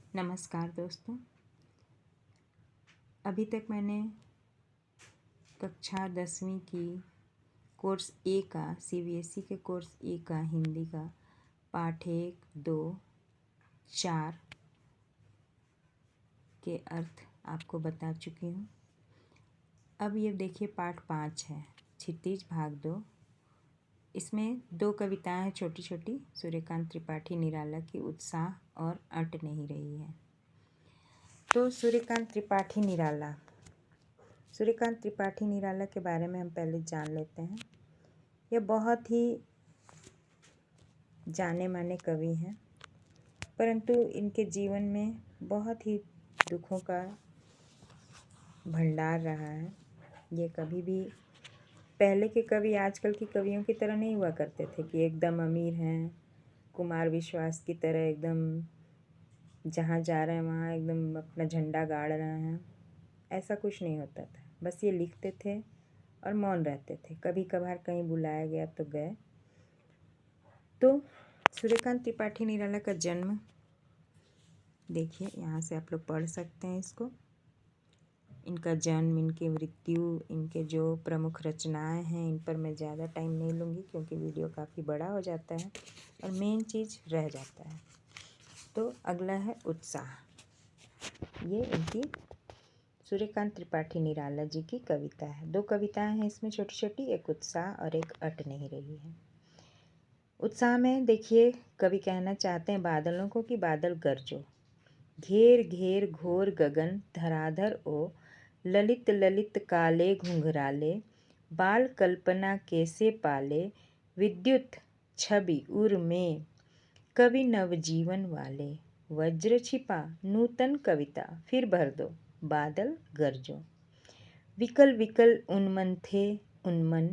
नमस्कार दोस्तों। अभी तक मैंने कक्षा 10वीं की कोर्स ए का सीबीएसई के कोर्स ए का हिंदी का पाठ 1, 2, 4 के अर्थ आपको बता चुकी हूँ। अब ये देखिए पाठ 5 है, क्षितिज भाग 2। इसमें 2 कविताएं हैं छोटी छोटी, सूर्यकांत त्रिपाठी निराला की उत्साह और अट नहीं रही है। तो सूर्यकांत त्रिपाठी निराला के बारे में हम पहले जान लेते हैं। यह बहुत ही जाने माने कवि हैं, परंतु इनके जीवन में बहुत ही दुखों का भंडार रहा है। ये कभी भी पहले के कवि आजकल की कवियों की तरह नहीं हुआ करते थे कि एकदम अमीर हैं, कुमार विश्वास की तरह एकदम जहाँ जा रहे हैं वहाँ एकदम अपना झंडा गाड़ रहे हैं। ऐसा कुछ नहीं होता था। बस ये लिखते थे और मौन रहते थे। कभी कभार कहीं बुलाया गया तो गए। तो सूर्यकांत त्रिपाठी निराला का जन्म देखिए, यहाँ से आप लोग पढ़ सकते हैं इसको। इनका जन्म, इनकी मृत्यु, इनके जो प्रमुख रचनाएं हैं, इन पर मैं ज़्यादा टाइम नहीं लूँगी क्योंकि वीडियो काफ़ी बड़ा हो जाता है और मेन चीज़ रह जाता है। तो अगला है उत्साह। ये इनकी सूर्यकांत त्रिपाठी निराला जी की कविता है। 2 कविताएं हैं इसमें छोटी छोटी, एक उत्साह और एक अट नहीं रही है। उत्साह में देखिए कवि कहना चाहते हैं बादलों को कि बादल गरजो, घेर घेर घोर गगन धराधर ओ, ललित ललित काले घुंघराले, बाल कल्पना कैसे पाले, विद्युत छवि उर में कवि नवजीवन वाले, वज्र छिपा नूतन कविता फिर भर दो, बादल गरजो। विकल विकल उन्मन थे उन्मन,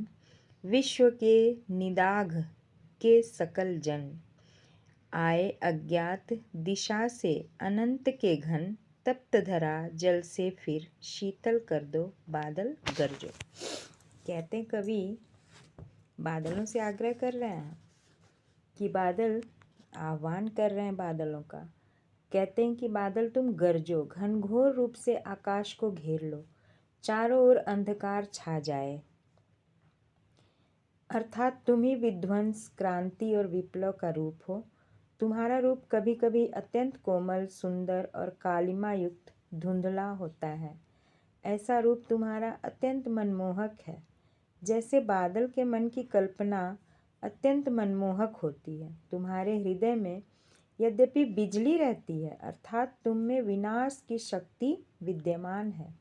विश्व के निदाघ के सकल जन, आए अज्ञात दिशा से अनंत के घन, तप्त धरा जल से फिर शीतल कर दो, बादल गरजो। कहते हैं कवि बादलों से आग्रह कर रहे हैं कि बादल आह्वान कर रहे हैं बादलों का। कहते हैं कि बादल तुम गरजो, घनघोर रूप से आकाश को घेर लो, चारों ओर अंधकार छा जाए। अर्थात तुम ही विध्वंस, क्रांति और विप्लव का रूप हो। तुम्हारा रूप कभी कभी अत्यंत कोमल, सुंदर और कालिमा युक्त धुंधला होता है। ऐसा रूप तुम्हारा अत्यंत मनमोहक है, जैसे बादल के मन की कल्पना अत्यंत मनमोहक होती है। तुम्हारे हृदय में यद्यपि बिजली रहती है, अर्थात तुम में विनाश की शक्ति विद्यमान है,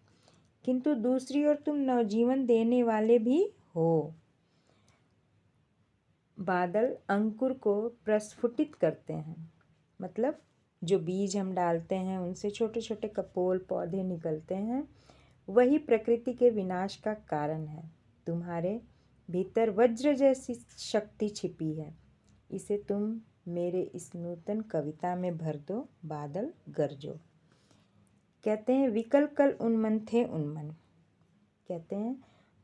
किंतु दूसरी ओर तुम नवजीवन देने वाले भी हो। बादल अंकुर को प्रस्फुटित करते हैं, मतलब जो बीज हम डालते हैं उनसे छोटे छोटे कपोल पौधे निकलते हैं, वही प्रकृति के विनाश का कारण है। तुम्हारे भीतर वज्र जैसी शक्ति छिपी है, इसे तुम मेरे इस नूतन कविता में भर दो, बादल गरजो। कहते हैं विकल कल उन्मन थे उन्मन। कहते हैं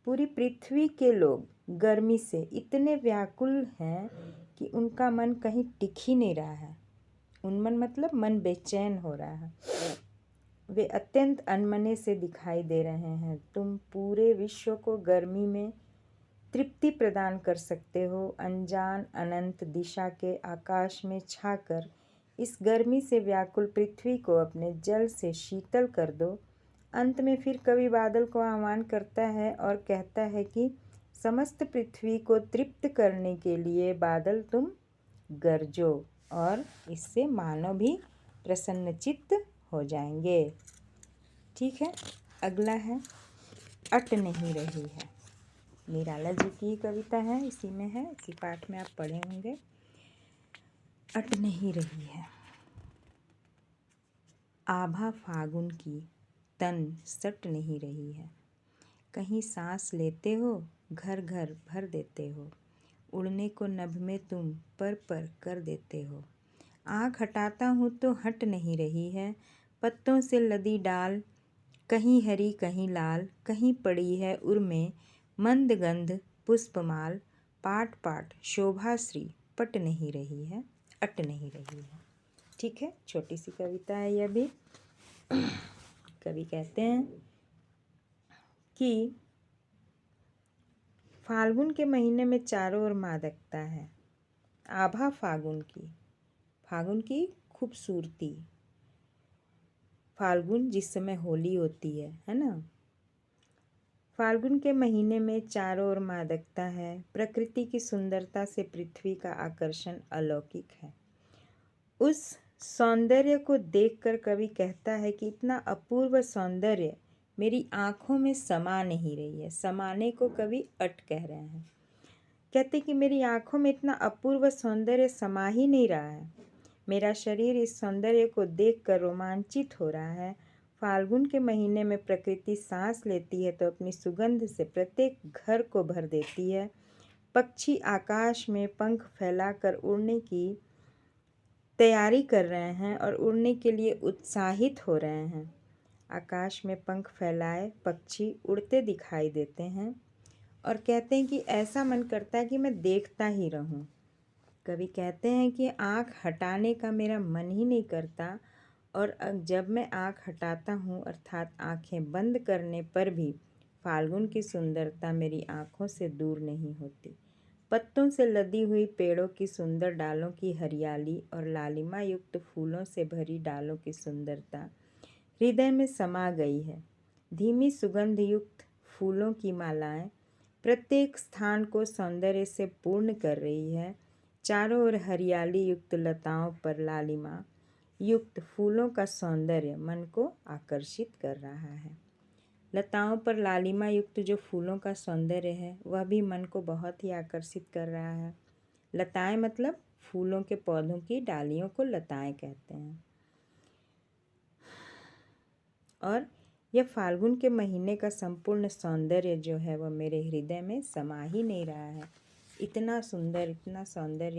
पूरी पृथ्वी के लोग गर्मी से इतने व्याकुल हैं कि उनका मन कहीं टिक ही नहीं रहा है। उन्मन मतलब मन बेचैन हो रहा है। वे अत्यंत अनमने से दिखाई दे रहे हैं। तुम पूरे विश्व को गर्मी में तृप्ति प्रदान कर सकते हो। अनजान अनंत दिशा के आकाश में छाकर इस गर्मी से व्याकुल पृथ्वी को अपने जल से शीतल कर दो। अंत में फिर कवि बादल को आह्वान करता है और कहता है कि समस्त पृथ्वी को तृप्त करने के लिए बादल तुम गरजो, और इससे मानव भी प्रसन्नचित्त हो जाएंगे। ठीक है, अगला है अट नहीं रही है। निराला जी की कविता है, इसी में है, इसी पाठ में आप पढ़े होंगे। अट नहीं रही है। आभा फागुन की तन सट नहीं रही है, कहीं सांस लेते हो घर घर भर देते हो, उड़ने को नभ में तुम पर कर देते हो। आँख हटाता हूँ तो हट नहीं रही है, पत्तों से लदी डाल कहीं हरी कहीं लाल, कहीं पड़ी है उर में मंद गंध पुष्पमाल, पाट पाट शोभाश्री पट नहीं रही है, अट नहीं रही है। ठीक है, छोटी सी कविता है यह भी। कवि कहते हैं कि फाल्गुन के महीने में चारों ओर मादकता है, आभा फागुन की खूबसूरती। फाल्गुन जिस समय होली होती है ना। फाल्गुन के महीने में चारों ओर मादकता है, प्रकृति की सुंदरता से पृथ्वी का आकर्षण अलौकिक है। उस सौंदर्य को देखकर कवि कहता है कि इतना अपूर्व सौंदर्य मेरी आँखों में समा नहीं रही है। समाने को कवि अट कह रहे हैं। कहते कि मेरी आँखों में इतना अपूर्व सौंदर्य समा ही नहीं रहा है। मेरा शरीर इस सौंदर्य को देखकर रोमांचित हो रहा है। फाल्गुन के महीने में प्रकृति सांस लेती है तो अपनी सुगंध से प्रत्येक घर को भर देती है। पक्षी आकाश में पंख फैलाकर उड़ने की तैयारी कर रहे हैं और उड़ने के लिए उत्साहित हो रहे हैं। आकाश में पंख फैलाए पक्षी उड़ते दिखाई देते हैं और कहते हैं कि ऐसा मन करता है कि मैं देखता ही रहूं। कवि कहते हैं कि आँख हटाने का मेरा मन ही नहीं करता, और जब मैं आँख हटाता हूँ अर्थात आँखें बंद करने पर भी फाल्गुन की सुंदरता मेरी आँखों से दूर नहीं होती। पत्तों से लदी हुई पेड़ों की सुंदर डालों की हरियाली और लालिमा युक्त फूलों से भरी डालों की सुंदरता हृदय में समा गई है। धीमी सुगंध युक्त फूलों की मालाएं प्रत्येक स्थान को सौंदर्य से पूर्ण कर रही है। चारों ओर हरियाली युक्त लताओं पर लालिमा युक्त फूलों का सौंदर्य मन को आकर्षित कर रहा है। लताओं पर लालिमा युक्त जो फूलों का सौंदर्य है वह भी मन को बहुत ही आकर्षित कर रहा है। लताएं मतलब फूलों के पौधों की डालियों को लताएं कहते हैं। और यह फाल्गुन के महीने का संपूर्ण सौंदर्य जो है वह मेरे हृदय में समा ही नहीं रहा है। इतना सुंदर, इतना सौंदर्य